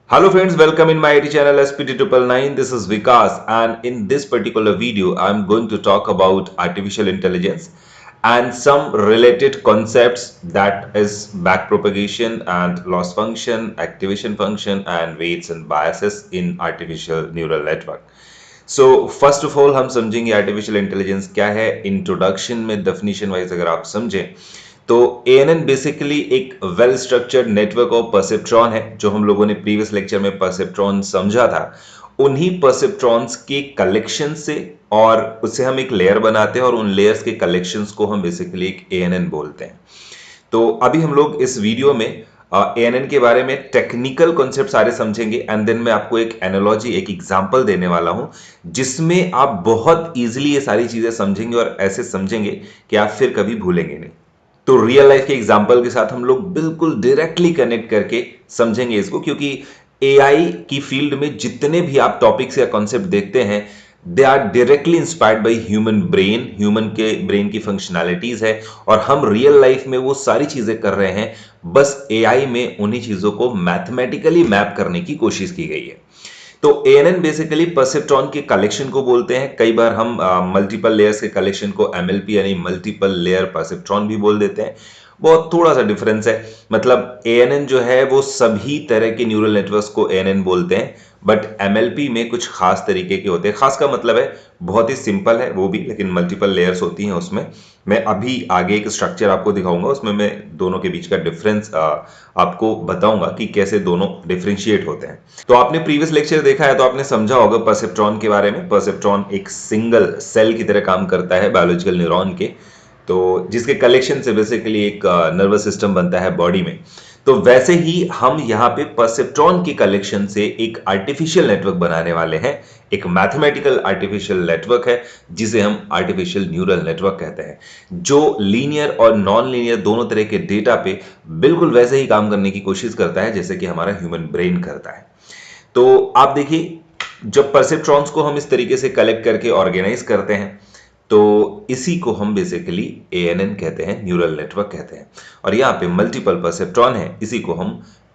Hello friends, welcome in my IT channel SPT999. This is Vikas, and in this particular video, I'm going to talk about artificial intelligence and some related concepts, that is backpropagation and loss function, activation function, and weights and biases in artificial neural network. So first of all हम समझेंगे artificial intelligence क्या है. Introduction में definition wise अगर आप समझें तो ANN basically एक well structured network of perceptron है. जो हम लोगों ने प्रीवियस लेक्चर में परसेप्ट्रॉन समझा था, उन्हीं परसेप्ट्रॉन्स के कलेक्शन से और उससे हम एक लेयर बनाते हैं और उन लेयर्स के कलेक्शंस को हम बेसिकली एक एएनएन बोलते हैं. तो अभी हम लोग इस वीडियो में एएनएन के बारे में टेक्निकल कॉन्सेप्ट सारे समझेंगे एंड देन मैं आपको एक एनालॉजी, एक एग्जांपल देने वाला हूं जिसमें आप बहुत इजीली ये सारी चीजें समझेंगे और ऐसे समझेंगे कि आप फिर कभी भूलेंगे नहीं. तो रियल लाइफ के एग्जांपल के साथ हम लोग बिल्कुल डायरेक्टली कनेक्ट करके समझेंगे इसको, क्योंकि एआई की फील्ड में जितने भी आप टॉपिक्स या कॉन्सेप्ट देखते हैं they are directly inspired by human brain. Human के ब्रेन की फंक्शनैलिटीज है और हम रियल लाइफ में वो सारी चीजें कर रहे हैं, बस एआई में उन्हीं चीजों को मैथमेटिकली मैप करने की कोशिश की गई है. तो एएनएन बेसिकली परसेप्ट्रॉन के कलेक्शन को बोलते हैं. कई बार हम मल्टीपल लेयर्स के कलेक्शन को एमएलपी यानी मल्टीपल लेयर परसेप्ट्रॉन भी बोल देते हैं. बहुत थोड़ा सा डिफरेंस है. मतलब एएनएन जो है वो सभी तरह के न्यूरल नेटवर्क्स को एएनएन बोलते हैं, बट एमएलपी में कुछ खास तरीके के होते हैं. खास का मतलब है बहुत ही सिंपल है वो भी, लेकिन मल्टीपल लेयर्स होती हैं उसमें. मैं अभी आगे एक स्ट्रक्चर आपको दिखाऊंगा, उसमें मैं दोनों के बीच का डिफरेंस आपको बताऊंगा कि कैसे दोनों डिफरेंशिएट होते हैं. तो आपने प्रीवियस लेक्चर देखा है तो आपने समझा होगा परसेप्ट्रॉन के बारे में. परसेप्ट्रॉन एक सिंगल सेल की तरह काम करता है बायोलॉजिकल न्यूरॉन के, तो जिसके कलेक्शन से बेसिकली एक नर्वस सिस्टम बनता है बॉडी में. तो वैसे ही हम यहाँ पे परसेप्ट्रॉन के कलेक्शन से एक आर्टिफिशियल नेटवर्क बनाने वाले हैं. एक मैथमेटिकल आर्टिफिशियल नेटवर्क है जिसे हम आर्टिफिशियल न्यूरल नेटवर्क कहते हैं, जो लीनियर और नॉन लीनियर दोनों तरह के डेटा पे बिल्कुल वैसे ही काम करने की कोशिश करता है जैसे कि हमारा ह्यूमन ब्रेन करता है. तो आप देखिए, जब परसेप्ट्रॉन्स को हम इस तरीके से कलेक्ट करके ऑर्गेनाइज करते हैं तो इसी को हम बेसिकली एएनएन कहते हैं, न्यूरल नेटवर्क कहते हैं. और यहाँ पे मल्टीपल परसेप्ट्रॉन है, इसी को हम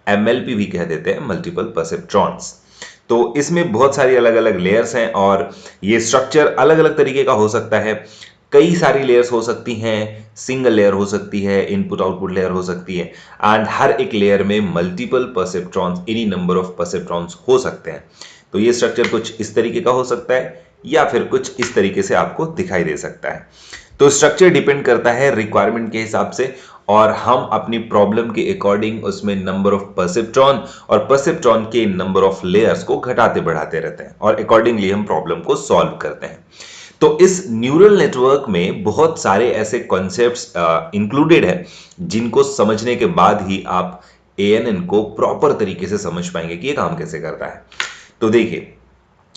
एमएलपी भी कह देते हैं, मल्टीपल परसेप्ट्रॉन्स. तो इसमें बहुत सारी अलग अलग लेयर्स हैं और ये स्ट्रक्चर अलग अलग तरीके का हो सकता है. कई सारी लेयर्स हो सकती हैं, सिंगल लेयर हो सकती है, इनपुट आउटपुट लेयर हो सकती है, एंड हर एक लेयर में multiple perceptrons, any number of perceptrons हो सकते हैं. तो ये स्ट्रक्चर कुछ इस तरीके का हो सकता है या फिर कुछ इस तरीके से आपको दिखाई दे सकता है. तो स्ट्रक्चर डिपेंड करता है रिक्वायरमेंट के हिसाब से और हम अपनी प्रॉब्लम के अकॉर्डिंग उसमें नंबर ऑफ परसेप्ट्रॉन और परसेप्ट्रॉन के नंबर ऑफ लेयर्स को घटाते बढ़ाते रहते हैं और अकॉर्डिंगली हम प्रॉब्लम को सॉल्व करते हैं. तो इस न्यूरल नेटवर्क में बहुत सारे ऐसे कॉन्सेप्ट्स इंक्लूडेड है जिनको समझने के बाद ही आप एएनएन को प्रॉपर तरीके से समझ पाएंगे कि ये काम कैसे करता है. तो देखिए,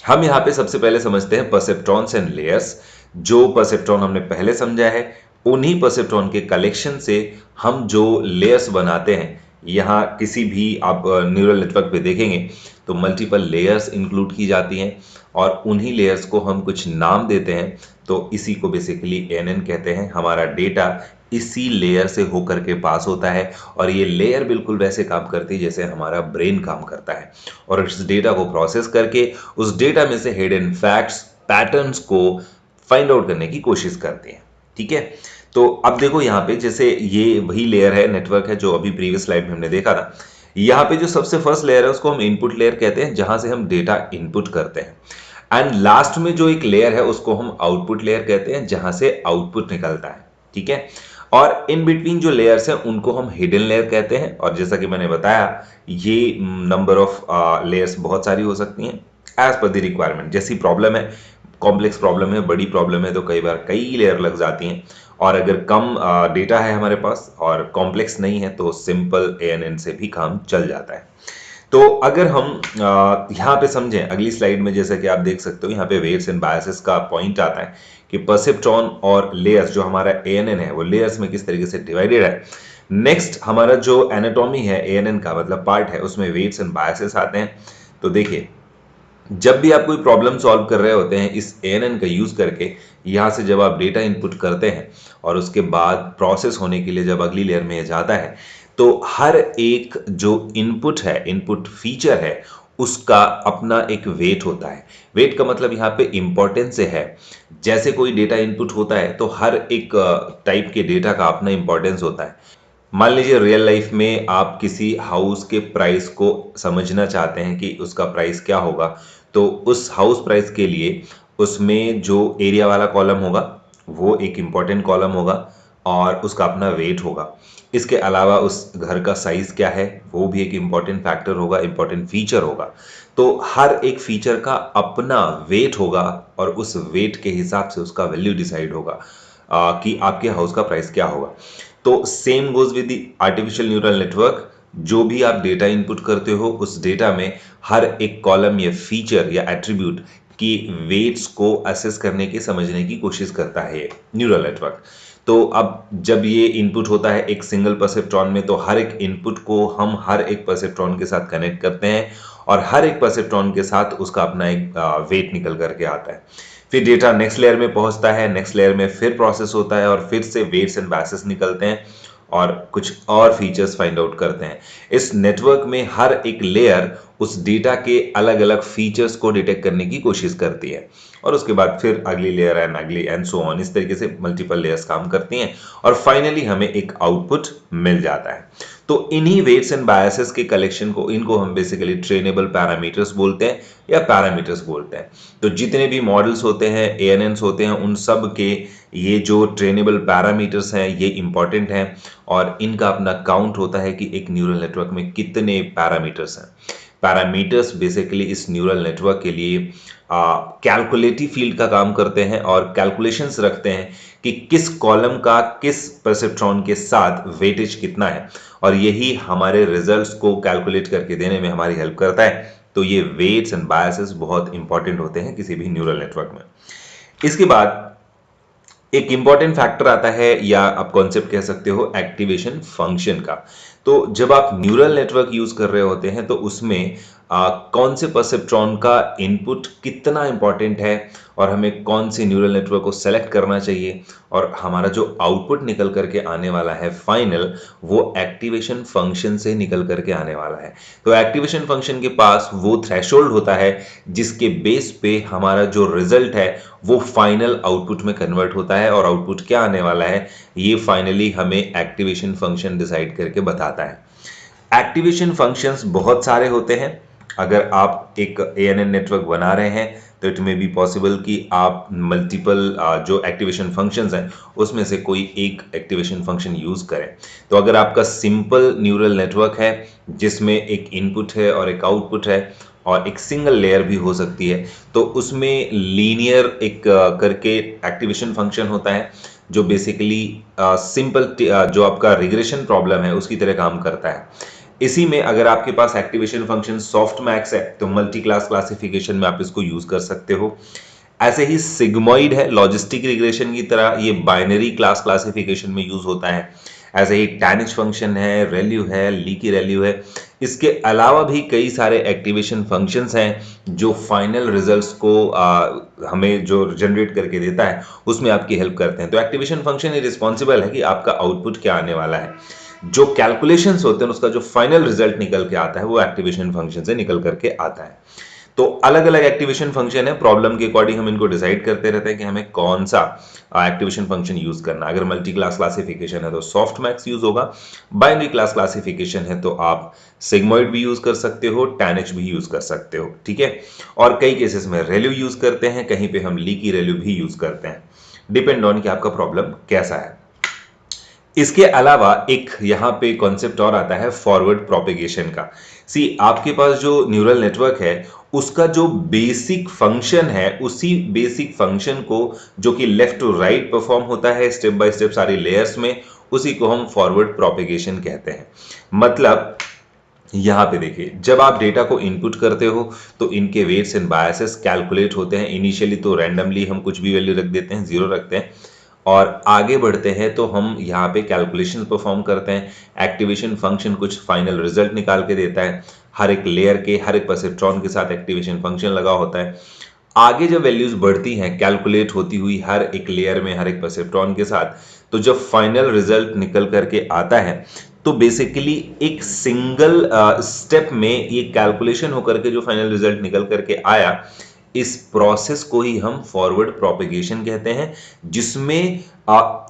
हम यहां पे सबसे पहले समझते हैं परसेप्ट्रॉन्स एंड लेयर्स. जो परसेप्ट्रॉन हमने पहले समझा है, उन्हीं परसेप्ट्रॉन के कलेक्शन से हम जो लेयर्स बनाते हैं, यहां किसी भी आप न्यूरल नेटवर्क पे देखेंगे तो मल्टीपल लेयर्स इंक्लूड की जाती हैं और उन्हीं लेयर्स को हम कुछ नाम देते हैं. तो इसी को बेसिकली एएनएन कहते हैं. हमारा डेटा इसी लेयर से होकर के पास होता है और ये लेयर बिल्कुल वैसे काम करती है जैसे हमारा ब्रेन काम करता है, और इस डेटा को प्रोसेस करके उस डेटा में से हिडन फैक्ट्स, पैटर्न्स को फाइंड आउट करने की कोशिश करती है. ठीक है, तो अब देखो यहाँ पे जैसे ये वही लेयर है, नेटवर्क है जो अभी प्रीवियस स्लाइड में हमने देखा था. यहाँ पे जो सबसे फर्स्ट लेयर है उसको हम इनपुट लेयर कहते हैं, जहां से हम डेटा इनपुट करते हैं. एंड लास्ट में जो एक लेयर है उसको हम आउटपुट लेयर कहते हैं, जहां से आउटपुट निकलता है. ठीक है, और इन बिटवीन जो लेयर्स हैं उनको हम हिडन लेयर कहते हैं. और जैसा कि मैंने बताया, ये नंबर ऑफ लेयर्स बहुत सारी हो सकती हैं एज पर द रिक्वायरमेंट. जैसी प्रॉब्लम है, कॉम्प्लेक्स प्रॉब्लम है, बड़ी प्रॉब्लम है, तो कई बार कई लेयर लग जाती हैं. और अगर कम डेटा है हमारे पास और कॉम्प्लेक्स नहीं है तो सिंपल एएनएन से भी काम चल जाता है. तो अगर हम यहाँ पे समझें अगली स्लाइड में, जैसा कि आप देख सकते हो यहाँ पे वेट्स एंड बायसेस का पॉइंट आता है कि परसेप्ट्रॉन और लेयर्स, जो हमारा एएनएन है वो लेयर्स में किस तरीके से डिवाइडेड है. नेक्स्ट हमारा जो एनाटॉमी है एएनएन का, मतलब पार्ट है, उसमें वेट्स एंड बायसेस आते हैं. तो देखिए, जब भी आप कोई प्रॉब्लम सॉल्व कर रहे होते हैं इस एएनएन का यूज करके, यहाँ से जब आप डेटा इनपुट करते हैं और उसके बाद प्रोसेस होने के लिए जब अगली लेयर में जाता है, तो हर एक जो इनपुट है, इनपुट फीचर है, उसका अपना एक वेट होता है। वेट का मतलब यहाँ पे इंपॉर्टेंस से है। जैसे कोई डेटा इनपुट होता है तो हर एक टाइप के डेटा का अपना इंपॉर्टेंस होता है। मान लीजिए रियल लाइफ में आप किसी हाउस के प्राइस को समझना चाहते हैं कि उसका प्राइस क्या होगा, तो उस हाउस प्राइस के लिए उसमें जो एरिया वाला कॉलम होगा वो एक इम्पॉर्टेंट कॉलम होगा और उसका अपना वेट होगा। इसके अलावा उस घर का साइज क्या है वो भी एक इम्पॉर्टेंट फैक्टर होगा, इम्पॉर्टेंट फीचर होगा। तो हर एक फीचर का अपना वेट होगा और उस वेट के हिसाब से उसका वैल्यू डिसाइड होगा कि आपके हाउस का प्राइस क्या होगा। तो same goes with the artificial neural network. जो भी आप डेटा इनपुट करते हो उस डेटा में हर एक कॉलम या फीचर या एट्रीब्यूट की वेट्स को असेस करने की, समझने की कोशिश करता है ये न्यूरल नेटवर्क। तो अब जब ये इनपुट होता है एक सिंगल परसेप्ट्रॉन में, तो हर एक इनपुट को हम हर एक परसेप्ट्रॉन के साथ कनेक्ट करते हैं और हर एक परसेप्ट्रॉन के साथ उसका अपना एक वेट निकल करके आता है। फिर डेटा नेक्स्ट लेयर में पहुंचता है, नेक्स्ट लेयर में फिर प्रोसेस होता है और फिर से वेट्स एंड बायसेस निकलते हैं और कुछ और फीचर्स फाइंड आउट करते हैं। इस नेटवर्क में हर एक लेयर उस डेटा के अलग अलग फीचर्स को डिटेक्ट करने की कोशिश करती है और उसके बाद फिर अगली लेयर एंड अगली एंड सो ऑन, इस तरीके से मल्टीपल लेयर्स काम करती हैं और फाइनली हमें एक आउटपुट मिल जाता है। तो इन्हीं वेट्स एंड बायसेस के कलेक्शन को, इनको हम बेसिकली ट्रेनेबल पैरामीटर्स बोलते हैं या पैरामीटर्स बोलते हैं। तो जितने भी मॉडल्स होते हैं, एएनएन्स होते हैं, उन सब के ये जो ट्रेनेबल पैरामीटर्स हैं ये इंपॉर्टेंट हैं और इनका अपना काउंट होता है कि एक न्यूरल नेटवर्क में कितने पैरामीटर्स हैं। पैरामीटर्स बेसिकली इस न्यूरल नेटवर्क के लिए कैलकुलेटिव फील्ड का काम करते हैं और कैलकुलेशंस रखते हैं कि किस कॉलम का किस परसेप्ट्रॉन के साथ वेटेज कितना है और यही हमारे रिजल्ट्स को कैलकुलेट करके देने में हमारी हेल्प करता है। तो ये वेट्स एंड बायसेस बहुत इंपॉर्टेंट होते हैं किसी भी न्यूरल नेटवर्क में। इसके बाद एक इंपॉर्टेंट फैक्टर आता है या आप कॉन्सेप्ट कह सकते हो एक्टिवेशन फंक्शन का। तो जब आप न्यूरल नेटवर्क यूज कर रहे होते हैं तो उसमें कौन से परसेप्ट्रॉन का इनपुट कितना इंपॉर्टेंट है और हमें कौन से न्यूरल नेटवर्क को सेलेक्ट करना चाहिए और हमारा जो आउटपुट निकल करके आने वाला है फाइनल, वो एक्टिवेशन फंक्शन से निकल करके आने वाला है। तो एक्टिवेशन फंक्शन के पास वो थ्रेशोल्ड होता है जिसके बेस पे हमारा जो रिजल्ट है वो फाइनल आउटपुट में कन्वर्ट होता है और आउटपुट क्या आने वाला है ये फाइनली हमें एक्टिवेशन फंक्शन डिसाइड करके बताता है। एक्टिवेशन फंक्शंस बहुत सारे होते हैं। अगर आप एक एएनएन नेटवर्क बना रहे हैं तो इट में बी पॉसिबल कि आप मल्टीपल जो एक्टिवेशन फंक्शंस हैं उसमें से कोई एक एक्टिवेशन फंक्शन यूज करें। तो अगर आपका सिंपल न्यूरल नेटवर्क है जिसमें एक इनपुट है और एक आउटपुट है और एक सिंगल लेयर भी हो सकती है, तो उसमें लीनियर एक करके एक्टिवेशन फंक्शन होता है जो बेसिकली सिंपल जो आपका रिग्रेशन प्रॉब्लम है उसकी तरह काम करता है। इसी में अगर आपके पास एक्टिवेशन फंक्शन सॉफ्ट मैक्स है तो मल्टी क्लास क्लासिफिकेशन में आप इसको यूज कर सकते हो। ऐसे ही सिग्मॉइड है लॉजिस्टिक रिग्रेशन की तरह, ये बाइनरी क्लास क्लासिफिकेशन में यूज होता है। ऐसे ही टैनिश फंक्शन है, रेल्यू है, लीकी रेल्यू है। इसके अलावा भी कई सारे एक्टिवेशन फंक्शंस हैं जो फाइनल रिजल्ट्स को हमें जो जनरेट करके देता है उसमें आपकी हेल्प करते हैं। तो एक्टिवेशन फंक्शन ही रिस्पॉन्सिबल है कि आपका आउटपुट क्या आने वाला है। जो कैलकुलेशंस होते हैं उसका जो फाइनल रिजल्ट निकल के आता है वो एक्टिवेशन फंक्शन से निकल करके आता है। तो अलग अलग एक्टिवेशन फंक्शन है, प्रॉब्लम के अकॉर्डिंग हम इनको डिसाइड करते रहते हैं कि हमें कौन सा एक्टिवेशन फंक्शन यूज करना है। अगर मल्टी क्लास क्लासिफिकेशन है तो सॉफ्ट मैक्स यूज होगा, बाइनरी क्लास क्लासिफिकेशन है तो आप सिग्मॉइड भी यूज कर सकते हो, टैनिश भी यूज कर सकते हो, ठीक है। और कई केसेस में रेल्यू यूज करते हैं, कहीं पे हम लीकी रेल्यू भी यूज करते हैं, डिपेंड ऑन कि आपका प्रॉब्लम कैसा है। इसके अलावा एक यहाँ पे कॉन्सेप्ट और आता है फॉरवर्ड प्रोपेगेशन का। सी आपके पास जो न्यूरल नेटवर्क है उसका जो बेसिक फंक्शन है, उसी बेसिक फंक्शन को जो कि लेफ्ट टू राइट परफॉर्म होता है स्टेप बाय स्टेप सारी लेयर्स में, उसी को हम फॉरवर्ड प्रोपेगेशन कहते हैं। मतलब यहाँ पे देखिए, जब आप डेटा को इनपुट करते हो तो इनके वेट्स एंड बायसेस कैलकुलेट होते हैं। इनिशियली तो रैंडमली हम कुछ भी वैल्यू रख देते हैं, 0 रखते हैं और आगे बढ़ते हैं तो हम यहाँ पे कैलकुलेशन परफॉर्म करते हैं। एक्टिवेशन फंक्शन कुछ फाइनल रिजल्ट निकाल के देता है। हर एक लेयर के हर एक परसेप्ट्रॉन के साथ एक्टिवेशन फंक्शन लगा होता है। आगे जब वैल्यूज बढ़ती हैं कैलकुलेट होती हुई हर एक लेयर में हर एक परसेप्ट्रॉन के साथ, तो जब फाइनल रिजल्ट निकल करके आता है तो बेसिकली एक सिंगल स्टेप में ये कैलकुलेशन होकर के जो फाइनल रिजल्ट निकल करके आया, इस प्रोसेस को ही हम फॉरवर्ड प्रोपेगेशन कहते हैं, जिसमें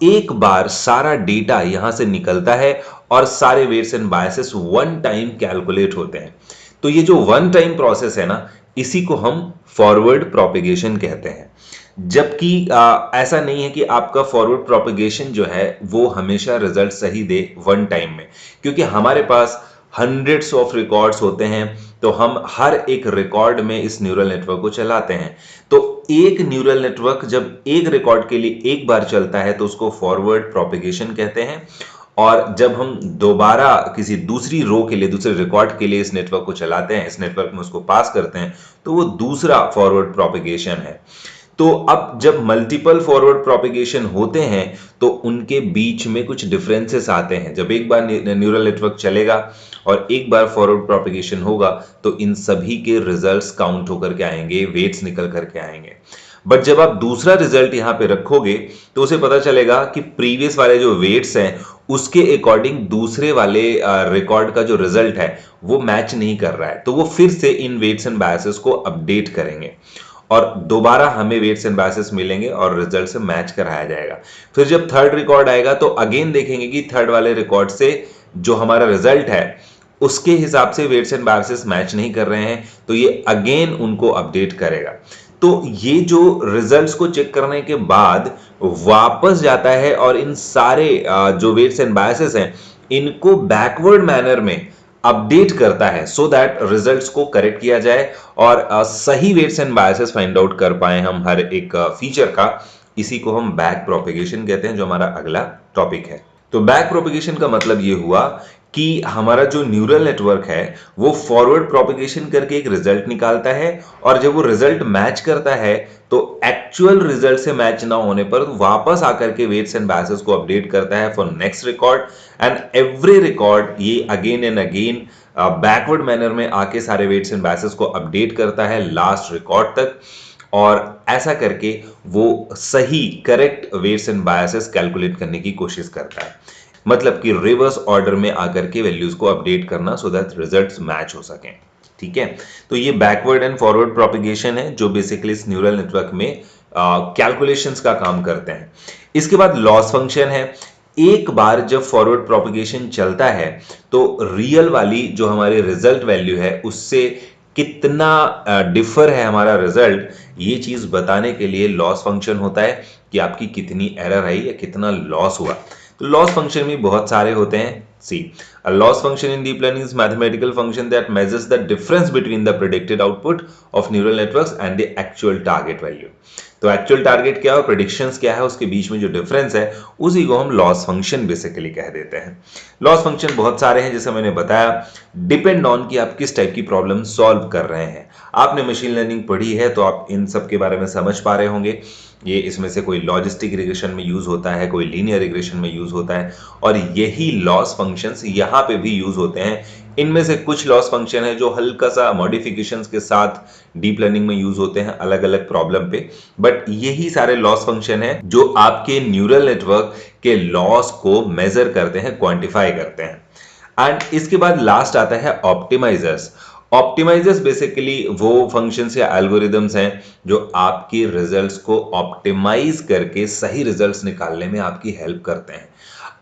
एक बार सारा डेटा यहां से निकलता है और सारे weights and biases one time calculate होते हैं। तो ये जो वन टाइम प्रोसेस है ना, इसी को हम फॉरवर्ड प्रोपेगेशन कहते हैं। जबकि ऐसा नहीं है कि आपका फॉरवर्ड प्रोपेगेशन जो है वो हमेशा रिजल्ट सही दे वन टाइम में, क्योंकि हमारे पास हंड्रेड्स ऑफ रिकॉर्ड्स होते हैं। तो हम हर एक रिकॉर्ड में इस न्यूरल नेटवर्क को चलाते हैं। तो एक न्यूरल नेटवर्क जब एक रिकॉर्ड के लिए एक बार चलता है तो उसको फॉरवर्ड प्रोपेगेशन कहते हैं, और जब हम दोबारा किसी दूसरी रो के लिए, दूसरे रिकॉर्ड के लिए इस नेटवर्क को चलाते हैं, इस नेटवर्क में उसको पास करते हैं, तो वो दूसरा फॉरवर्ड प्रोपेगेशन है। तो अब जब मल्टीपल फॉरवर्ड प्रोपेगेशन होते हैं तो उनके बीच में कुछ डिफरेंसेस आते हैं। जब एक बार न्यूरल नेटवर्क चलेगा और एक बार फॉरवर्ड प्रोपेगेशन होगा तो इन सभी के रिजल्ट्स काउंट होकर के आएंगे, वेट्स निकल करके आएंगे। बट जब आप दूसरा रिजल्ट यहां पे रखोगे तो उसे पता चलेगा कि प्रीवियस वाले जो वेट्स हैं उसके अकॉर्डिंग दूसरे वाले रिकॉर्ड का जो रिजल्ट है वो मैच नहीं कर रहा है, तो वो फिर से इन वेट्स एंड बायसेस को अपडेट करेंगे और दोबारा हमें वेट्स एंड बायसेस मिलेंगे और रिजल्ट से मैच कराया जाएगा। फिर जब थर्ड रिकॉर्ड आएगा तो अगेन देखेंगे कि थर्ड वाले रिकॉर्ड से जो हमारा रिजल्ट है उसके हिसाब से वेट्स एंड बायसेस मैच नहीं कर रहे हैं, तो ये अगेन उनको अपडेट करेगा। तो ये जो रिजल्ट्स को चेक करने के बाद वापस जाता है और इन सारे जो वेट्स एंड बायसेस हैं इनको बैकवर्ड मैनर में अपडेट करता है, सो दैट रिजल्ट्स को करेक्ट किया जाए और सही weights and biases find out कर पाए हम हर एक फीचर का। इसी को हम बैक प्रोपेगेशन कहते हैं, जो हमारा अगला टॉपिक है। तो बैक प्रोपेगेशन का मतलब ये हुआ कि हमारा जो न्यूरल नेटवर्क है वो फॉरवर्ड प्रोपेगेशन करके एक रिजल्ट निकालता है, और जब वो रिजल्ट मैच करता है तो एक्चुअल रिजल्ट से मैच ना होने पर वापस आकर के वेट्स एंड बायसेस को अपडेट करता है for next record, and every record ये again and again backward manner में आके सारे वेट्स एंड बायसेस को अपडेट करता है लास्ट रिकॉर्ड तक, और ऐसा करके वो सही correct weights and biases calculate करने की कोशिश करता है। मतलब कि रिवर्स ऑर्डर में आकर के वैल्यूज को अपडेट करना, सो दैट रिजल्ट्स मैच हो सकें। ठीक है, तो ये बैकवर्ड एंड फॉरवर्ड प्रोपेगेशन है जो बेसिकली इस न्यूरल नेटवर्क में कैलकुलेशंस का काम करते हैं। इसके बाद लॉस फंक्शन है। एक बार जब फॉरवर्ड प्रोपेगेशन चलता है तो रियल वाली जो हमारी रिजल्ट वैल्यू है उससे कितना डिफर है हमारा रिजल्ट, ये चीज बताने के लिए लॉस फंक्शन होता है कि आपकी कितनी एरर आई या कितना लॉस हुआ। तो लॉस फंक्शन भी बहुत सारे होते हैं। सी, a loss function in deep learning is mathematical function that measures the difference between the predicted output of neural networks and the actual target value। तो एक्चुअल टारगेट क्या है और प्रेडिक्शंस क्या है, उसके बीच में जो डिफरेंस है उसी को हम लॉस फंक्शन बेसिकली कह देते हैं। लॉस फंक्शन बहुत सारे हैं, जैसे मैंने बताया, डिपेंड ऑन कि आप किस टाइप की प्रॉब्लम सॉल्व कर रहे हैं। आपने मशीन लर्निंग पढ़ी है तो आप इन सब के बारे में समझ पा रहे होंगे। ये इसमें से कोई लॉजिस्टिक रिग्रेशन में यूज होता है, कोई लीनियर रिग्रेशन में यूज होता है, और यही लॉस फंक्शंस यहाँ पे भी यूज होते हैं। इनमें से कुछ लॉस फंक्शन है जो हल्का सा मॉडिफिकेशंस के साथ डीप लर्निंग में यूज होते हैं अलग अलग प्रॉब्लम पे, बट यही सारे लॉस फंक्शन है जो आपके न्यूरल नेटवर्क के लॉस को मेजर करते हैं, क्वांटिफाई करते हैं। एंड इसके बाद लास्ट आता है ऑप्टिमाइजर्स। ऑप्टिमाइजर्स बेसिकली वो फंक्शंस या एल्गोरिदम्स हैं जो आपकी रिजल्ट्स को ऑप्टिमाइज करके सही रिजल्ट्स निकालने में आपकी हेल्प करते हैं।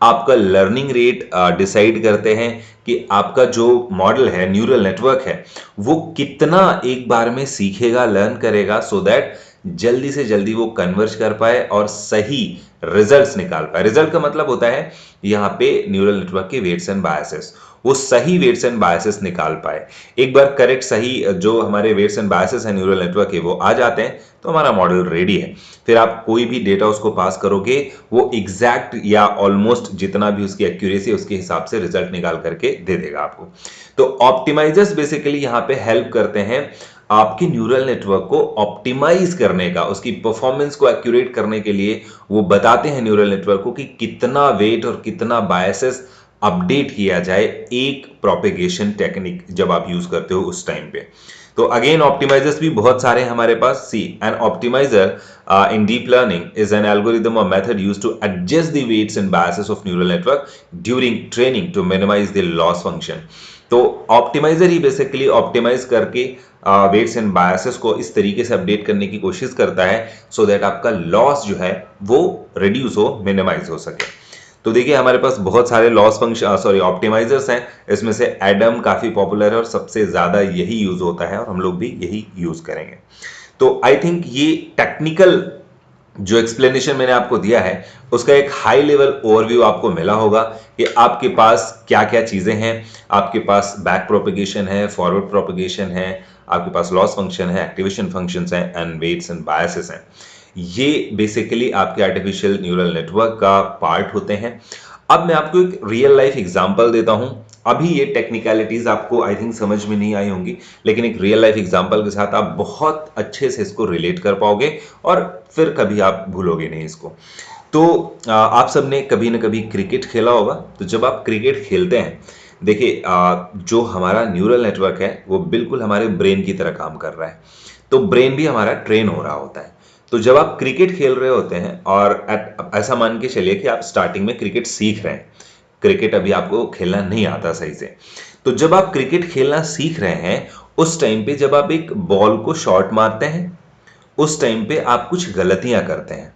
आपका लर्निंग रेट डिसाइड करते हैं कि आपका जो मॉडल है, न्यूरल नेटवर्क है, वो कितना एक बार में सीखेगा, लर्न करेगा, सो दैट जल्दी से जल्दी वो कन्वर्ज कर पाए और सही रिजल्ट्स निकाल पाए। रिजल्ट का मतलब होता है यहाँ पे न्यूरल नेटवर्क के वेट्स एंड बायसेस, वो सही वेट्स एंड बायसेस निकाल पाए। एक बार करेक्ट सही जो हमारे वेट्स एंड बायसेस है न्यूरल नेटवर्क के वो आ जाते हैं तो हमारा मॉडल रेडी है। फिर आप कोई भी डेटा उसको पास करोगे वो एग्जैक्ट या ऑलमोस्ट जितना भी उसकी एक्यूरेसी है उसके हिसाब से रिजल्ट निकाल करके दे देगा आपको। तो ऑप्टिमाइजर्स बेसिकली यहाँ पे हेल्प करते हैं आपके न्यूरल नेटवर्क को ऑप्टिमाइज करने का, उसकी परफॉर्मेंस को एक्यूरेट करने के लिए वो बताते हैं न्यूरल नेटवर्क को कि कितना वेट और कितना बायसेस अपडेट किया जाए एक प्रोपेगेशन टेक्निक जब आप यूज करते हो उस टाइम पे। तो अगेन ऑप्टिमाइजर्स भी बहुत सारे हैं हमारे पास। C N optimizer in deep learning is an algorithm or method used to adjust the weights and biases of neural network during training to minimize the loss function। तो optimiser ही basically optimise करके weights and biases को इस तरीके से update करने की कोशिश करता है सो दैट आपका लॉस जो है वो रिड्यूस हो, मिनिमाइज हो सके। तो देखिए हमारे पास बहुत सारे लॉस फंक्शन ऑप्टिमाइजर्स हैं। इसमें से एडम काफी पॉपुलर है और सबसे ज्यादा यही यूज होता है और हम लोग भी यही यूज करेंगे। तो आई थिंक ये टेक्निकल जो एक्सप्लेनेशन मैंने आपको दिया है उसका एक हाई लेवल ओवरव्यू आपको मिला होगा कि आपके पास क्या क्या चीजें हैं। आपके पास बैक प्रोपेगेशन है, फॉरवर्ड प्रोपेगेशन है, आपके पास लॉस फंक्शन है, एक्टिवेशन फंक्शंस हैं एंड वेट्स एंड बायसेस हैं। ये बेसिकली आपके आर्टिफिशियल न्यूरल नेटवर्क का पार्ट होते हैं। अब मैं आपको एक रियल लाइफ एग्जांपल देता हूं। अभी ये टेक्निकलिटीज आपको आई थिंक समझ में नहीं आई होंगी, लेकिन एक रियल लाइफ एग्जांपल के साथ आप बहुत अच्छे से इसको रिलेट कर पाओगे और फिर कभी आप भूलोगे नहीं इसको। तो आप सबने कभी ना कभी क्रिकेट खेला होगा। तो जब आप क्रिकेट खेलते हैं, देखिए जो हमारा न्यूरल नेटवर्क है वो बिल्कुल हमारे ब्रेन की तरह काम कर रहा है। तो ब्रेन भी हमारा ट्रेन हो रहा होता है। तो जब आप क्रिकेट खेल रहे होते हैं और ऐसा मान के चलिए कि आप स्टार्टिंग में क्रिकेट सीख रहे हैं, क्रिकेट अभी आपको खेलना नहीं आता सही से। तो जब आप क्रिकेट खेलना सीख रहे हैं उस टाइम पे जब आप एक बॉल को शॉट मारते हैं उस टाइम पे आप कुछ गलतियां करते हैं।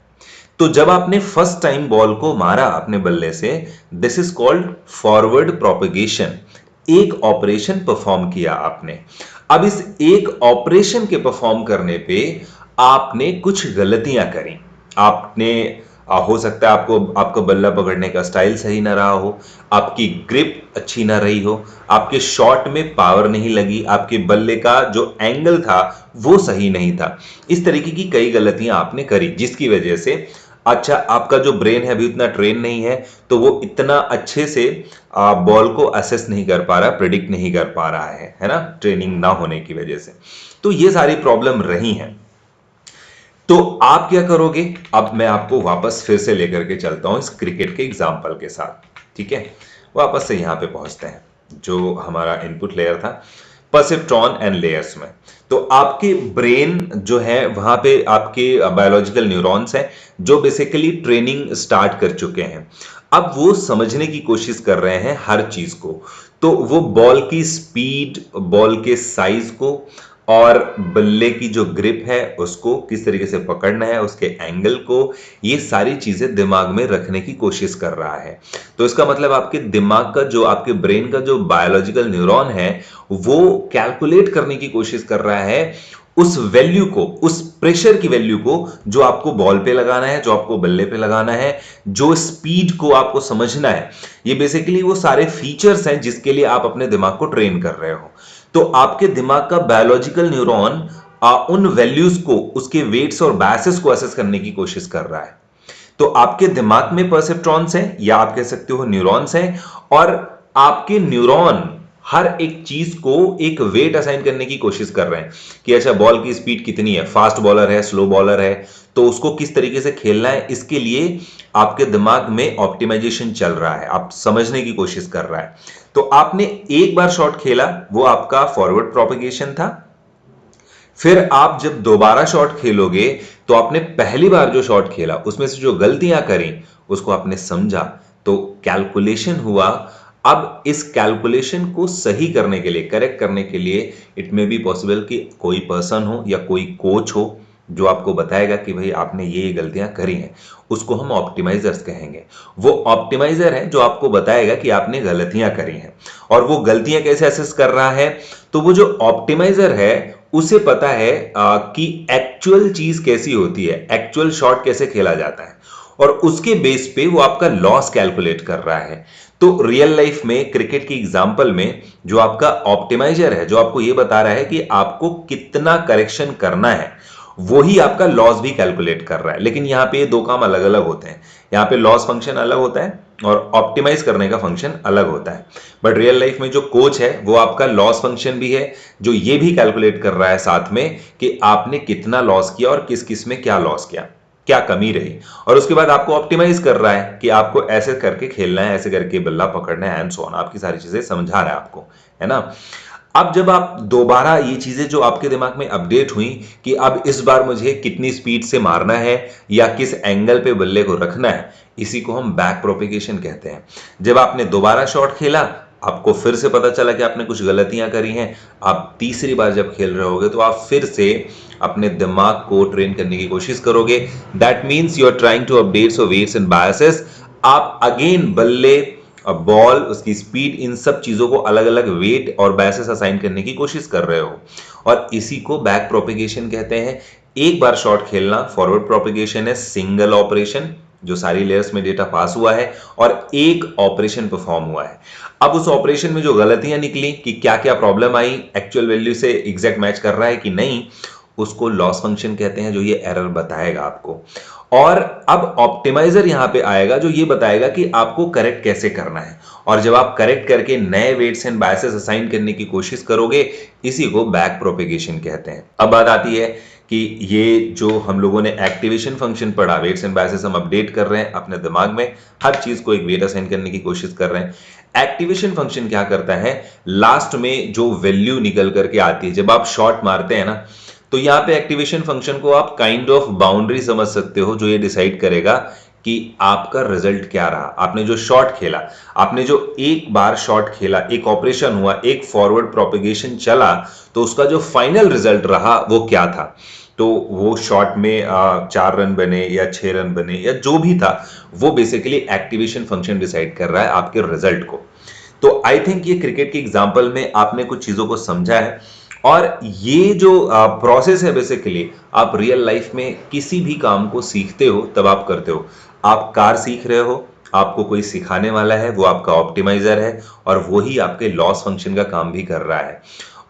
तो जब आपने फर्स्ट टाइम बॉल को मारा अपने बल्ले से, this is called forward propagation. एक ऑपरेशन परफॉर्म किया आपने। अब इस एक ऑपरेशन के परफॉर्म करने पे आपने कुछ गलतियां करी। आपने हो सकता है आपको आपका बल्ला पकड़ने का स्टाइल सही ना रहा हो, आपकी ग्रिप अच्छी ना रही हो, आपके शॉट में पावर नहीं लगी, आपके बल्ले का जो एंगल था वो सही नहीं था। इस तरीके की कई गलतियां आपने करी जिसकी वजह से अच्छा आपका जो ब्रेन है अभी उतना ट्रेन नहीं है, तो वो इतना अच्छे से बॉल को असेस नहीं कर पा रहा, प्रिडिक्ट नहीं कर पा रहा है ना, ट्रेनिंग ना होने की वजह से। तो ये सारी प्रॉब्लम रही हैं। तो आप क्या करोगे? अब मैं आपको वापस फिर से लेकर के चलता हूं इस क्रिकेट के एग्जाम्पल के साथ। ठीक है, वापस से यहां पे पहुंचते हैं जो हमारा इनपुट लेयर था, परसेप्ट्रॉन एंड लेयर्स में। तो आपके ब्रेन जो है वहां पे आपके बायोलॉजिकल न्यूरॉन्स हैं जो बेसिकली ट्रेनिंग स्टार्ट कर चुके हैं। अब वो समझने की कोशिश कर रहे हैं हर चीज को। तो वो बॉल की स्पीड, बॉल के साइज को और बल्ले की जो ग्रिप है उसको किस तरीके से पकड़ना है, उसके एंगल को, ये सारी चीजें दिमाग में रखने की कोशिश कर रहा है। तो इसका मतलब आपके दिमाग का जो, आपके ब्रेन का जो बायोलॉजिकल न्यूरॉन है वो कैलकुलेट करने की कोशिश कर रहा है उस वैल्यू को, उस प्रेशर की वैल्यू को जो आपको बॉल पे लगाना है, जो आपको बल्ले पे लगाना है, जो स्पीड को आपको समझना है। ये बेसिकली वो सारे फीचर्स हैं जिसके लिए आप अपने दिमाग को ट्रेन कर रहे हो। तो आपके दिमाग का बायोलॉजिकल न्यूरॉन उन वैल्यूज को, उसके वेट्स और बायसेस को असेस करने की कोशिश कर रहा है। तो आपके दिमाग में परसेप्ट्रॉन्स हैं या आप कह सकते हो न्यूरॉन्स हैं, और आपके न्यूरॉन हर एक चीज को एक वेट असाइन करने की कोशिश कर रहे हैं कि अच्छा बॉल की स्पीड कितनी है, फास्ट बॉलर है, स्लो बॉलर है, तो उसको किस तरीके से खेलना है। इसके लिए आपके दिमाग में ऑप्टिमाइजेशन चल रहा है, आप समझने की कोशिश कर रहा है। तो आपने एक बार शॉट खेला, वो आपका फॉरवर्ड प्रोपेगेशन था। फिर आप जब दोबारा शॉट खेलोगे तो आपने पहली बार जो शॉट खेला उसमें से जो गलतियां करी उसको आपने समझा, तो कैलकुलेशन हुआ। अब इस कैलकुलेशन को सही करने के लिए, करेक्ट करने के लिए, इट मे बी पॉसिबल कि कोई पर्सन हो या कोई कोच हो जो आपको बताएगा कि भाई आपने ये गलतियां करी हैं। उसको हम ऑप्टिमाइजर्स कहेंगे। वो ऑप्टिमाइजर है जो आपको बताएगा कि आपने गलतियां करी हैं। और वो गलतियां कैसे असेस कर रहा है? तो वो जो ऑप्टिमाइजर है उसे पता है कि एक्चुअल चीज कैसी होती है, एक्चुअल शॉट कैसे खेला जाता है, और उसके बेस पे वो आपका लॉस कैलकुलेट कर रहा है। तो रियल लाइफ में क्रिकेट की एग्जांपल में जो आपका ऑप्टिमाइजर है, जो आपको ये बता रहा है कि आपको कितना करेक्शन करना है, वही आपका लॉस भी कैलकुलेट कर रहा है। लेकिन यहां पे दो काम अलग अलग होते हैं। यहां पे लॉस फंक्शन अलग होता है और ऑप्टिमाइज करने का फंक्शन अलग होता है। बट रियल लाइफ में जो कोच है वो आपका लॉस फंक्शन भी है, जो ये भी कैलकुलेट कर रहा है साथ में कि आपने कितना लॉस किया और किस किस में क्या लॉस किया। क्या कमी रही, और उसके बाद आपको ऑप्टिमाइज कर रहा है कि आपको ऐसे करके खेलना है, ऐसे करके बल्ला पकड़ना है एंड सो ऑन, आपकी सारी चीजें समझा रहा है आपको, है ना। अब जब आप दोबारा ये चीजें जो आपके दिमाग में अपडेट हुई कि अब इस बार मुझे कितनी स्पीड से मारना है या किस एंगल पे बल्ले को रखना है, इसी को हम बैक प्रोपिगेशन कहते हैं। जब आपने दोबारा शॉट खेला, आपको फिर से पता चला कि आपने कुछ गलतियां करी हैं, आप तीसरी बार जब खेल रहे होगे तो आप फिर से अपने दिमाग को ट्रेन करने की कोशिश करोगे। That means you are trying to update so weights and biases. आप अगेन बल्ले, बॉल, उसकी स्पीड, इन सब चीजों को अलग अलग वेट और बायसेस असाइन करने की कोशिश कर रहे हो, और इसी को बैक प्रोपिगेशन कहते हैं। एक बार शॉट खेलना फॉरवर्ड प्रोपिगेशन है, सिंगल ऑपरेशन जो सारी लेयर्स में डेटा पास हुआ है और एक ऑपरेशन परफॉर्म हुआ है। अब उस ऑपरेशन में जो गलतियां निकली कि क्या क्या प्रॉब्लम आई, एक्चुअल वैल्यू से एग्जैक्ट मैच कर रहा है कि नहीं, उसको लॉस फंक्शन कहते हैं, जो ये एरर बताएगा आपको। और अब ऑप्टिमाइजर यहां पे आएगा जो ये बताएगा कि आपको करेक्ट कैसे करना है, और जब आप करेक्ट करके नए वेट्स एंड बायसेस असाइन करने की कोशिश करोगे, इसी को बैक प्रोपेगेशन कहते हैं। अब बात आती है कि ये जो हम लोगों ने एक्टिवेशन फंक्शन पढ़ा, वेट्स एंड बायसेस हम अपडेट कर रहे हैं अपने दिमाग में, हर चीज को एक वेट असाइन करने की कोशिश कर रहे हैं। एक्टिवेशन फंक्शन क्या करता है, लास्ट में जो वैल्यू निकल करके आती है जब आप शॉट मारते हैं ना, तो यहां पे एक्टिवेशन फंक्शन को आप काइंड ऑफ बाउंड्री समझ सकते हो, जो ये डिसाइड करेगा कि आपका रिजल्ट क्या रहा। आपने जो शॉट खेला, आपने जो एक बार शॉट खेला, एक ऑपरेशन हुआ, एक फॉरवर्ड प्रोपेगेशन चला, तो उसका जो फाइनल रिजल्ट रहा वो क्या था। तो वो शॉट में 4 रन बने या 6 रन बने या जो भी था, वो बेसिकली एक्टिवेशन फंक्शन डिसाइड कर रहा है आपके रिजल्ट को। तो आई थिंक ये क्रिकेट के एग्जाम्पल में आपने कुछ चीजों को समझा है, और ये जो प्रोसेस है बेसिकली आप रियल लाइफ में किसी भी काम को सीखते हो तब आप करते हो। आप कार सीख रहे हो, आपको कोई सिखाने वाला है, वो आपका ऑप्टिमाइजर है, और वही आपके लॉस फंक्शन का काम भी कर रहा है।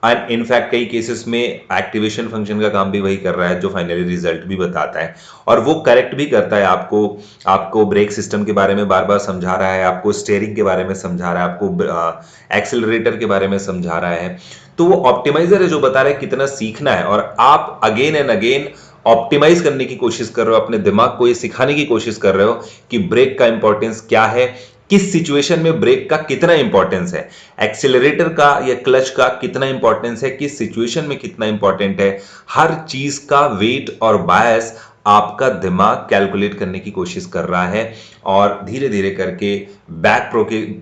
एंड इनफैक्ट कई केसेस में एक्टिवेशन फंक्शन का काम भी वही कर रहा है, जो फाइनली रिजल्ट भी बताता है, और वो करेक्ट भी करता है आपको। आपको ब्रेक सिस्टम के बारे में बार बार समझा रहा है, आपको स्टीयरिंग के बारे में समझा रहा है, आपको एक्सेलरेटर के बारे में समझा रहा है। तो वो ऑप्टिमाइजर है जो बता रहा है कितना सीखना है, और आप अगेन एंड अगेन ऑप्टिमाइज करने की कोशिश कर रहे हो, अपने दिमाग को ये सिखाने की कोशिश कर रहे हो कि ब्रेक का इंपॉर्टेंस क्या है, किस सिचुएशन में ब्रेक का कितना इंपॉर्टेंस है, एक्सेलरेटर का या क्लच का कितना इंपॉर्टेंस है, किस सिचुएशन में कितना इंपॉर्टेंट है। हर चीज का वेट और बायस आपका दिमाग कैलकुलेट करने की कोशिश कर रहा है, और धीरे धीरे करके बैक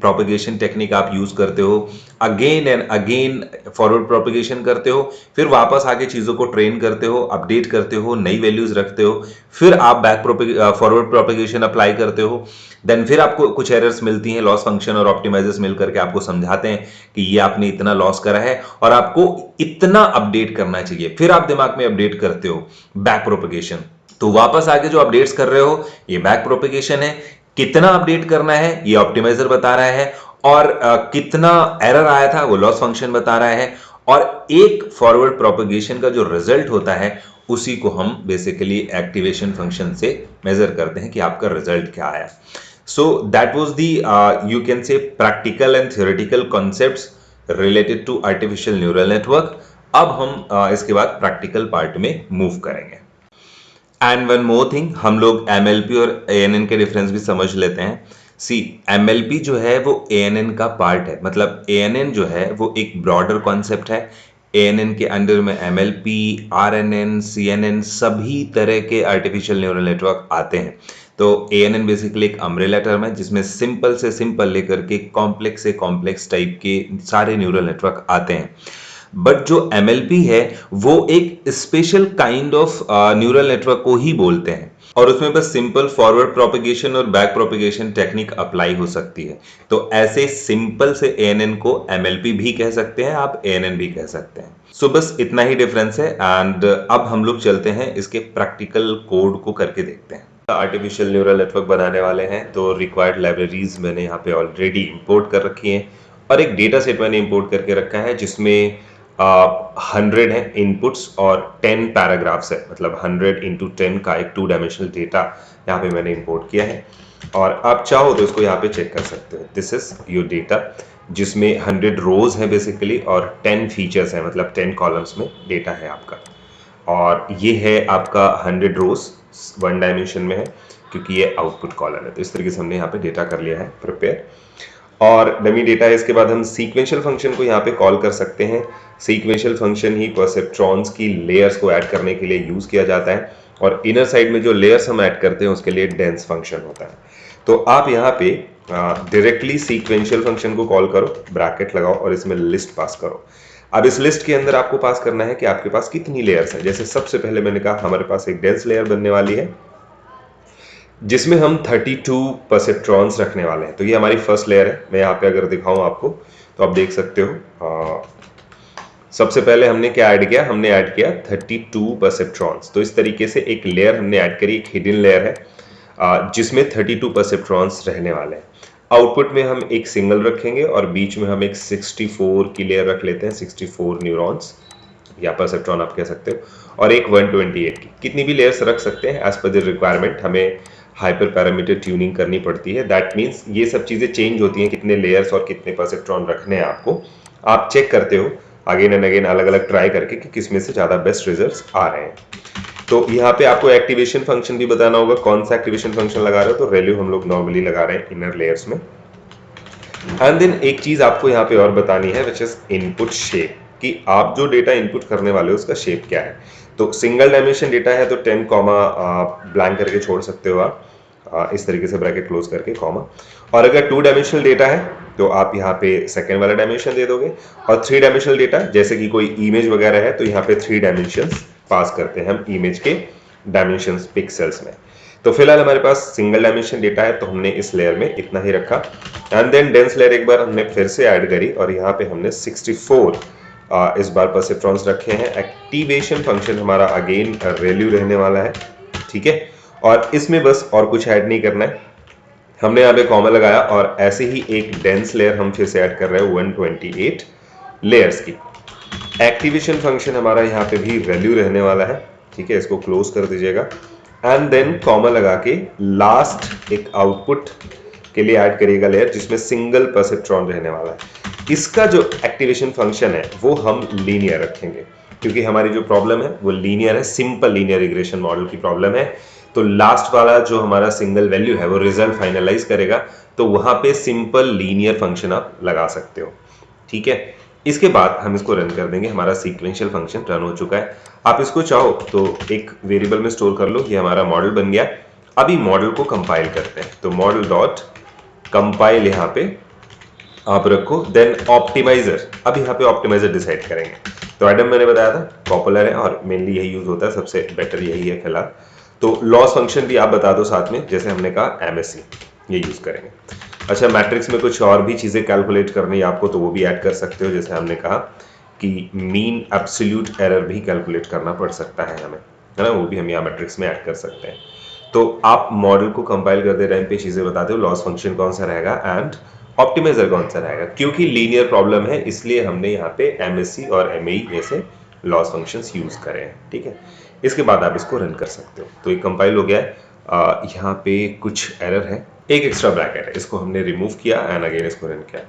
प्रोपेगेशन टेक्निक आप यूज करते हो, again and again forward propagation करते हो, फिर वापस आके चीजों को ट्रेन करते हो, अपडेट करते हो, नई वैल्यूज रखते हो, फिर आप फॉरवर्ड प्रोपेगेशन अप्लाई करते हो। देन फिर आपको कुछ एरर्स मिलती हैं, लॉस फंक्शन और ऑप्टिमाइजर्स मिलकर के आपको समझाते हैं कि ये आपने इतना लॉस करा है और आपको इतना अपडेट करना चाहिए, फिर आप दिमाग में अपडेट करते हो बैक प्रोपेगेशन। तो वापस आके जो अपडेट्स कर रहे हो ये बैक प्रोपेगेशन है, कितना अपडेट करना है ये ऑप्टिमाइजर बता रहा है, और कितना एरर आया था वो लॉस फंक्शन बता रहा है, और एक फॉरवर्ड प्रोपेगेशन का जो रिजल्ट होता है उसी को हम बेसिकली एक्टिवेशन फंक्शन से मेजर करते हैं कि आपका रिजल्ट क्या आया। So that was the you can say practical and theoretical concepts related to artificial neural network. अब हम इसके बाद प्रैक्टिकल पार्ट में मूव करेंगे। एंड वन मोर थिंग, हम लोग एमएलपी और एएनएन के डिफरेंस भी समझ लेते हैं। सी, एमएलपी जो है वो एएनएन का पार्ट है, मतलब एएनएन जो है वो एक ब्रॉडर कॉन्सेप्ट है। एएनएन के अंडर में एमएलपी, आरएनएन, सीएनएन, सभी तरह के आर्टिफिशियल न्यूरल नेटवर्क आते हैं। तो एएनएन बेसिकली एक अम्ब्रेला टर्म है जिसमें सिंपल से सिंपल लेकर के कॉम्प्लेक्स से कॉम्प्लेक्स टाइप के सारे न्यूरल नेटवर्क आते हैं। बट जो एमएलपी है वो एक special kind of neural network को ही बोलते हैं, और उसमें बस सिंपल फॉरवर्ड प्रोपेगेशन और बैक प्रोपेगेशन टेक्निक अप्लाई हो सकती है। तो ऐसे सिंपल से एएनएन को एमएलपी भी कह सकते हैं, आप एएनएन भी कह सकते हैं। सो बस इतना ही डिफरेंस है। एंड अब हम लोग चलते हैं इसके प्रैक्टिकल कोड को करके देखते हैं। आर्टिफिशियल न्यूरल नेटवर्क बनाने वाले हैं तो रिक्वायर्ड लाइब्रेरीज मैंने यहाँ पे ऑलरेडी इंपोर्ट कर रखी हैं, और एक डेटा सेट मैंने इंपोर्ट करके रखा है जिसमें 100 है इनपुट्स और 10 पैराग्राफ्स है, मतलब 100 इंटू 10 का एक 2 डायमेंशनल डेटा यहाँ पे मैंने इंपोर्ट किया है। और आप चाहो तो इसको यहाँ पे चेक कर सकते हो। दिस इज योर डेटा जिसमें 100 रोज है बेसिकली, और 10 फीचर्स है, मतलब 10 कॉलम्स में डेटा है आपका। और ये है आपका 100 रोज। वन डायमेंशन में है क्योंकि ये आउटपुट कॉलम है। तो इस तरीके से हमने यहाँ पे डेटा कर लिया है प्रिपेयर, और डमी डेटा है। इसके बाद हम सीक्वेंशियल फंक्शन को यहाँ पे कॉल कर सकते हैं। सीक्वेंशियल फंक्शन ही परसेप्ट्रॉन्स की लेयर्स को ऐड करने के लिए यूज किया जाता है, और इनर साइड में जो लेयर्स हम ऐड करते हैं उसके लिए डेंस फंक्शन होता है। तो आप यहाँ पे डायरेक्टली सीक्वेंशियल फंक्शन को कॉल करो, ब्रैकेट लगाओ और इसमें लिस्ट पास करो। अब इस लिस्ट के अंदर आपको पास करना है कि आपके पास कितनी लेयर्स हैं। जैसे सबसे पहले मैंने कहा हमारे पास एक डेंस लेयर बनने वाली है जिसमें हम 32 परसेप्ट्रॉन्स रखने वाले हैं। तो ये हमारी फर्स्ट लेयर है। मैं यहाँ पे अगर दिखाऊं आपको तो आप देख सकते हो, सबसे पहले हमने क्या ऐड किया, हमने ऐड किया 32 परसेप्ट्रॉन्स। तो इस तरीके से एक लेयर हमने ऐड करी, एक हिडन लेयर है जिसमें 32 परसेप्ट्रॉन्स रहने वाले हैं। आउटपुट में हम एक सिंगल रखेंगे और बीच में हम एक 64 की लेयर रख लेते हैं, 64 न्यूरॉन्स या परसेप्ट्रॉन आप कह सकते हो, और एक 128 की। कितनी भी लेयर्स रख सकते हैं एज पर द रिक्वायरमेंट। हमें हाइपर पैरामीटर ट्यूनिंग करनी पड़ती है, दैट मीन्स ये सब चीज़ें चेंज होती हैं, कितने लेयर्स और कितने परसेप्ट्रॉन रखने हैं आपको। आप चेक करते हो अगेन एंड अगेन अलग अलग ट्राई करके कि किस में से ज़्यादा बेस्ट रिजल्ट्स आ रहे हैं। तो यहाँ पे आपको एक्टिवेशन फंक्शन भी बताना होगा, कौन सा एक्टिवेशन फंक्शन लगा रहे हो। तो रेल्यू हम लोग नॉर्मली लगा रहे हैं इनर लेयर्स में। एंड देन एक चीज़ आपको यहाँ पे और बतानी है विच इज इनपुट शेप, कि आप जो डेटा इनपुट करने वाले हो उसका शेप क्या है। तो सिंगल डायमेंशन डेटा है तो 10 कॉमा ब्लैंक करके छोड़ सकते हो आप, इस तरीके से ब्रैकेट क्लोज करके कॉमा। और अगर 2 डायमेंशनल डेटा है तो आप यहाँ पे सेकेंड वाला डायमेंशन दे दोगे, और 3 डायमेंशनल डेटा जैसे कि कोई इमेज वगैरह है तो यहाँ पे 3 डायमेंशंस पास करते हैं हम इमेज के डायमेंशंस पिक्सेल्स में। तो फिलहाल हमारे पास सिंगल डायमेंशन डेटा है तो हमने इस लेयर में इतना ही रखा। एंड देन डेंस लेयर एक बार हमने फिर से ऐड करी और यहाँ पे हमने 64 इस बार परसेप्ट्रॉन्स रखे हैं। एक्टिवेशन फंक्शन हमारा अगेन रेल्यू रहने वाला है, ठीक है। और इसमें बस और कुछ ऐड नहीं करना है, हमने यहाँ पे कॉमा लगाया और ऐसे ही एक डेंस लेयर हम फिर से ऐड कर रहे हैं 128 लेयर्स की। एक्टिवेशन फंक्शन हमारा यहाँ पे भी रेल्यू रहने वाला है, ठीक है। इसको क्लोज कर दीजिएगा एंड देन कॉमा लगा के लास्ट एक आउटपुट के लिए ऐड करिएगा लेयर जिसमें सिंगल परसेप्ट्रॉन रहने वाला है। इसका जो एक्टिवेशन फंक्शन है वो हम लीनियर रखेंगे क्योंकि हमारी जो प्रॉब्लम है वो लीनियर है, सिंपल लीनियर रिग्रेशन मॉडल की प्रॉब्लम है। तो लास्ट वाला जो हमारा सिंगल वैल्यू है वो रिजल्ट फाइनलाइज करेगा, तो वहां पे सिंपल लीनियर फंक्शन आप लगा सकते हो, ठीक है। इसके बाद हम इसको रन कर देंगे। हमारा सीक्वेंशियल फंक्शन रन हो चुका है। आप इसको चाहो तो एक वेरिएबल में स्टोर कर लो, ये हमारा मॉडल बन गया। अभी मॉडल को कंपाइल करते हैं, तो मॉडल डॉट कंपाइल यहाँ पे आप रखो, देन ऑप्टिमाइजर। अब यहाँ पे ऑप्टिमाइजर डिसाइड करेंगे। तो एडम मैंने बताया था पॉपुलर है और मेनली यही यूज होता है, सबसे बेटर यही है फिलहाल। तो लॉस फंक्शन भी आप बता दो साथ में, जैसे हमने कहा एमएससी ये यूज करेंगे। अच्छा, मैट्रिक्स में कुछ और भी चीजें कैलकुलेट करनी है आपको तो वो भी ऐड कर सकते हो। जैसे हमने कहा कि मीन एब्सोल्यूट एरर भी कैलकुलेट करना पड़ सकता है हमें, है ना, वो भी हम यहाँ मैट्रिक्स में ऐड कर सकते हैं। तो आप मॉडल को कंपाइल करते टाइम पे चीजें बताते हो, लॉस फंक्शन कौन सा रहेगा एंड ऑप्टिमाइजर कौन सा रहेगा। क्योंकि लीनियर प्रॉब्लम है इसलिए हमने यहाँ पे एमएससी और एमएई जैसे लॉस फंक्शंस यूज करे हैं, ठीक है। इसके बाद आप इसको रन कर सकते हो। तो ये कंपाइल हो गया है। यहाँ पे कुछ एरर है, एक एक्स्ट्रा ब्रैकेट है, इसको हमने रिमूव किया एंड अगेन इसको रन किया।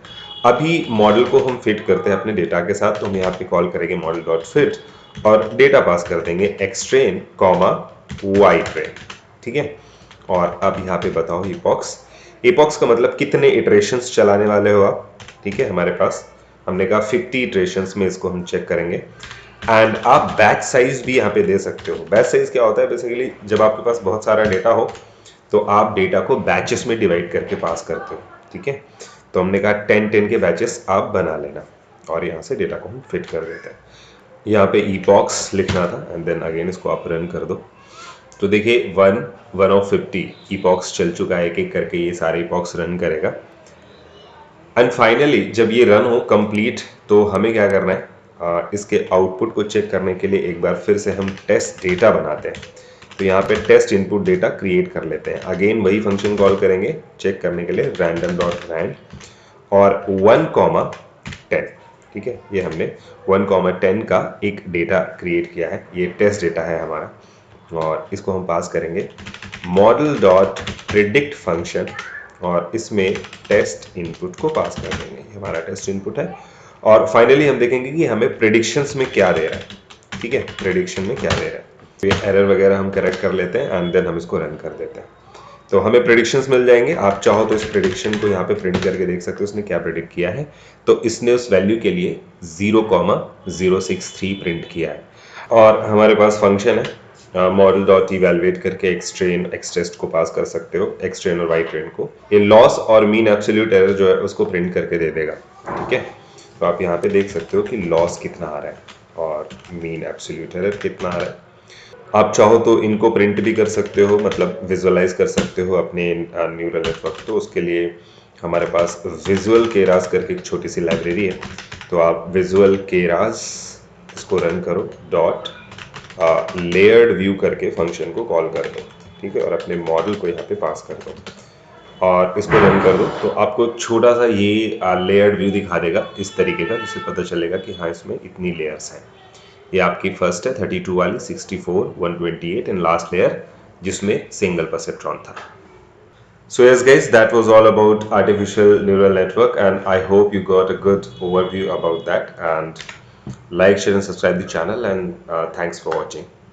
अभी मॉडल को हम फिट करते हैं अपने डेटा के साथ, तो हम यहाँ पे कॉल करेंगे मॉडल डॉट फिट और डेटा पास कर देंगे एक्सट्रेन कॉमा वाई ट्रेन, ठीक है। और अब यहाँ पे बताओ इपॉक्स, इपॉक्स का मतलब कितने इटरेशंस चलाने वाले हो आप, ठीक है। हमारे पास हमने कहा 50 इटरेशंस में इसको हम चेक करेंगे। एंड आप बैच साइज भी यहाँ पे दे सकते हो। बैच साइज क्या होता है, बेसिकली जब आपके पास बहुत सारा डेटा हो तो आप डेटा को बैचेस में डिवाइड करके पास करते हो, ठीक है। तो हमने कहा 10 के बैचेस आप बना लेना और यहाँ से डेटा को हम फिट कर देते हैं। यहाँ पे इपॉक्स लिखना था एंड देन अगेन इसको आप रन कर दो। तो देखिए 1 of 50 इपॉक्स चल चुका है, एक एक करके ये सारे इपॉक्स रन करेगा। एंड फाइनली जब ये रन हो कंप्लीट तो हमें क्या करना है, इसके आउटपुट को चेक करने के लिए एक बार फिर से हम टेस्ट डेटा बनाते हैं। तो यहाँ पे टेस्ट इनपुट डेटा क्रिएट कर लेते हैं। अगेन वही फंक्शन कॉल करेंगे चेक करने के लिए, random.rand और 1,10, ठीक है। ये हमने 1,10 का एक डेटा क्रिएट किया है, ये टेस्ट डेटा है हमारा और इसको हम पास करेंगे मॉडल डॉट प्रिडिक्ट फंक्शन और इसमें टेस्ट इनपुट को पास कर देंगे। ये हमारा टेस्ट इनपुट है और फाइनली हम देखेंगे कि हमें प्रेडिक्शंस में क्या दे रहा है, ठीक है, प्रेडिक्शन में क्या दे रहा है। ये एरर वगैरह हम करेक्ट कर लेते हैं एंड देन हम इसको रन कर देते हैं। तो हमें प्रेडिक्शंस मिल जाएंगे। आप चाहो तो इस प्रेडिक्शन को यहाँ पे प्रिंट करके देख सकते हो उसने क्या प्रेडिक्ट किया है। तो इसने उस वैल्यू के लिए 0,063 प्रिंट किया है। और हमारे पास फंक्शन है मॉडल डॉट इवेलुएट करके एक्सट्रेन एक्सटेस्ट को पास कर सकते हो, एक्सट्रेन और वाई ट्रेन को। ये लॉस और मीन एब्सोल्यूट एरर जो है उसको प्रिंट करके दे देगा। ठीक है, तो आप यहाँ पे देख सकते हो कि लॉस कितना आ रहा है और मीन एब्सोल्यूट एरर कितना आ रहा है। आप चाहो तो इनको प्रिंट भी कर सकते हो, मतलब विजुअलाइज कर सकते हो अपने न्यूरल नेटवर्क। तो उसके लिए हमारे पास विजुअल केरास करके एक छोटी सी लाइब्रेरी है। तो आप विजुअल केरास इसको रन करो, डॉट लेयर्ड व्यू करके फंक्शन को कॉल कर दो। ठीक है, और अपने मॉडल को यहाँ पे पास कर दो और इसको रन कर दो। तो आपको एक छोटा सा ये लेयर्ड व्यू दिखा देगा इस तरीके का, जिससे पता चलेगा कि हाँ इसमें इतनी लेयर्स हैं। ये आपकी फर्स्ट है 32 वाली, 64, 128 एंड लास्ट लेयर जिसमें सिंगल परसेप्ट्रॉन था। So yes guys, that was all about artificial neural network and I hope you got a good overview about that, and like, share and subscribe the channel, and thanks for watching.